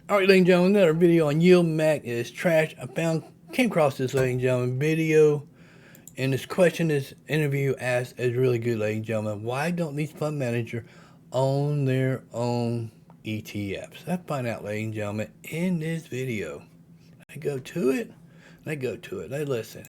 All right, ladies and gentlemen, another video on YieldMax is trash. Came across this, ladies and gentlemen, video, and this question, this interview asked is really good, ladies and gentlemen. Why don't these fund managers own their own ETFs? Let's find out, ladies and gentlemen, in this video. Let's go to it. Let's listen.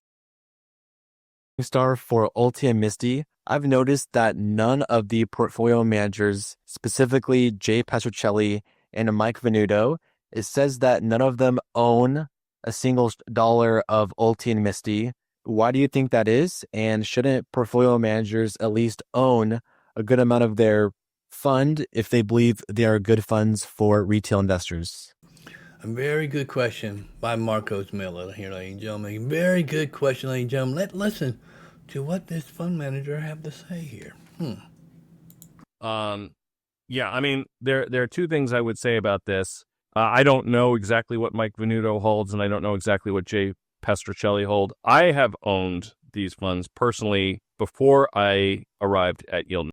Star for Ulti and Misty, I've noticed that none of the portfolio managers, specifically Jay Pastorcelli and Mike Venuto, it says that none of them own a single dollar of Ulti and Misty. Why do you think that is? And shouldn't portfolio managers at least own a good amount of their fund if they believe they are good funds for retail investors? A very good question by Marcos Miller here, ladies and gentlemen. Very good question, ladies and gentlemen. Let's listen to what this fund manager have to say here. Yeah, I mean, there are two things I would say about this. I don't know exactly what Mike Venuto holds, and I don't know exactly what Jay Pastorcelli hold. I have owned these funds personally before I arrived at YieldMax.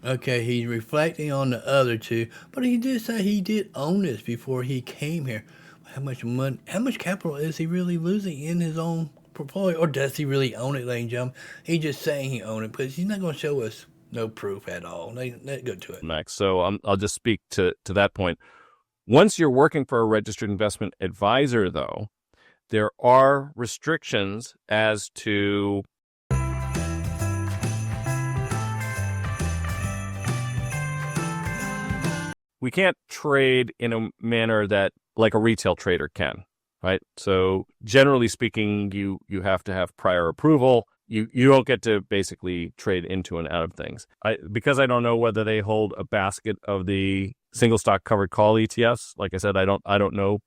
Okay, he's reflecting on the other two, but he did say he did own this before he came here. How much money, how much capital is he really losing in his own portfolio, or does he really own it, ladies and gentlemen? He's just saying he owned it, because he's not going to show us no proof at all. Let's go to it. Max. So I'll just speak to that point. Once you're working for a registered investment advisor, though, there are restrictions as to we can't trade in a manner that like a retail trader can, right? So generally speaking, you have to have prior approval. You don't get to basically trade into and out of things. Because I don't know whether they hold a basket of the single stock covered call ETFs. Like I said, I don't know.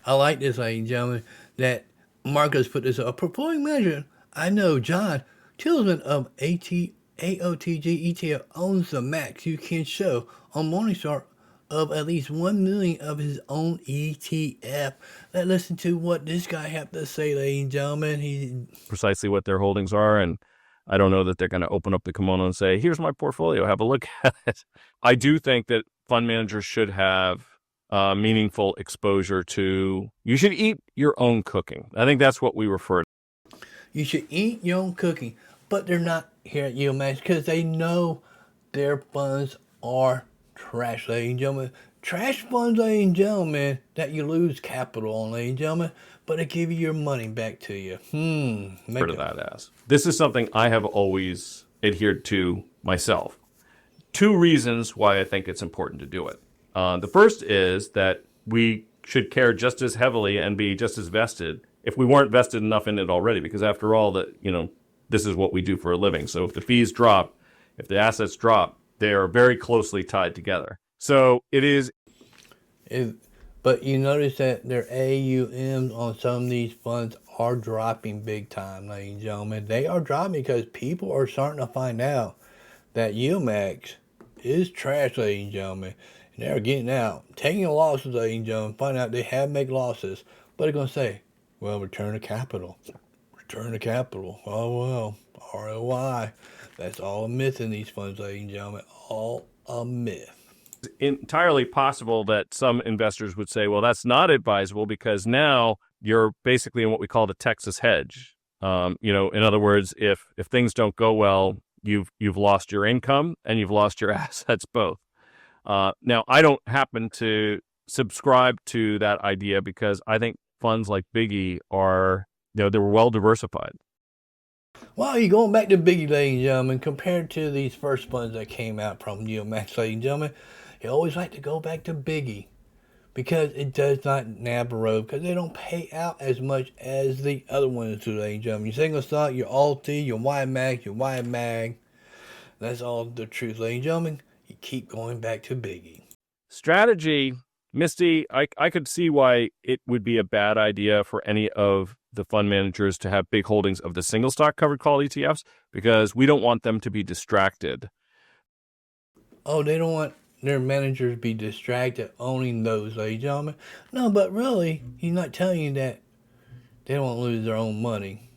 I like this, ladies and gentlemen, that Marcos put this up. A portfolio manager, I know John Tillman of AOTG ETF owns the max you can show on Morningstar of at least 1 million of his own ETF. Let's listen to what this guy have to say, ladies and gentlemen. Precisely what their holdings are, and I don't know that they're going to open up the kimono and say, here's my portfolio, have a look at it. I do think that fund managers should have meaningful exposure to, you should eat your own cooking. I think that's what we refer to. You should eat your own cooking, but they're not here at YieldMax because they know their funds are trash, ladies and gentlemen. Trash funds, ladies and gentlemen, that you lose capital on, ladies and gentlemen, but they give you your money back to you. Part of that as. This is something I have always adhered to myself. Two reasons why I think it's important to do it. The first is that we should care just as heavily and be just as vested if we weren't vested enough in it already, because after all, this is what we do for a living. So if the fees drop, if the assets drop, they are very closely tied together. So it is. But you notice that their AUMs on some of these funds are dropping big time, ladies and gentlemen. They are dropping because people are starting to find out that YieldMax is trash, ladies and gentlemen. And they're getting out, taking losses, ladies and gentlemen, find out they have made losses. But they're going to say, well, return to capital. Return to capital. Oh, well, ROI. That's all a myth in these funds, ladies and gentlemen. All a myth. Entirely possible that some investors would say, well, that's not advisable because now you're basically in what we call the Texas hedge. In other words, if things don't go well, you've lost your income and you've lost your assets both. Now, I don't happen to subscribe to that idea because I think funds like Biggie are, they're well diversified. Well, you're going back to Biggie, ladies and gentlemen, compared to these first funds that came out from YieldMax, ladies and gentlemen. You always like to go back to Biggie because it does not nab a road because they don't pay out as much as the other ones do, ladies and gentlemen. Your single stock, your Alti, your YMAX, your YMAG. That's all the truth, ladies and gentlemen. You keep going back to Biggie. Strategy, Misty, I could see why it would be a bad idea for any of the fund managers to have big holdings of the single stock covered call ETFs because we don't want them to be distracted. Oh, they don't want their managers to be distracted owning those, ladies and gentlemen. No, but really, he's not telling you that they don't lose their own money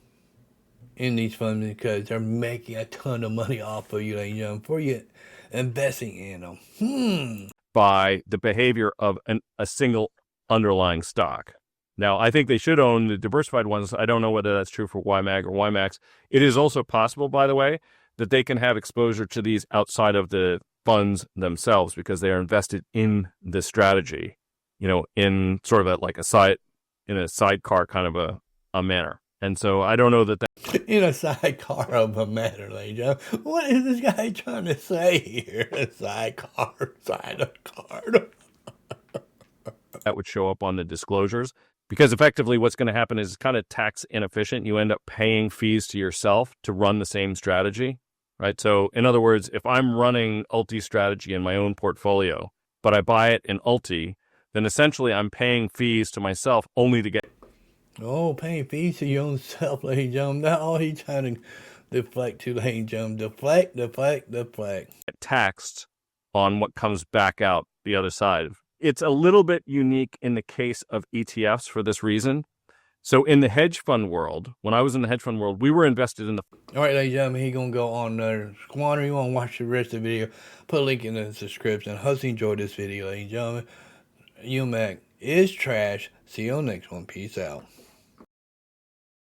in these funds because they're making a ton of money off of you, ladies and gentlemen, for you investing in them. by the behavior of a single underlying stock. Now, I think they should own the diversified ones. I don't know whether that's true for YMAG or YMAX. It is also possible, by the way, that they can have exposure to these outside of the funds themselves because they are invested in the strategy, in sort of in a sidecar kind of a manner. And so I don't know that in a sidecar of a matter, ladies and gentlemen. What is this guy trying to say here? A sidecar. that would show up on the disclosures, because effectively what's going to happen is kind of tax inefficient. You end up paying fees to yourself to run the same strategy, right? So in other words, if I'm running Ulti strategy in my own portfolio, but I buy it in Ulti, then essentially I'm paying fees to myself only to get Paying fees to your own self, ladies and gentlemen. That's all he's trying to deflect to, ladies and gentlemen. Deflect. taxed on what comes back out the other side. It's a little bit unique in the case of ETFs for this reason. So in the hedge fund world, when I was in the hedge fund world, we were invested in the... All right, ladies and gentlemen, he's going to go on there. Squander, you want to watch the rest of the video, put a link in the description. Hope you enjoyed this video, ladies and gentlemen. YieldMax is trash. See you on the next one. Peace out.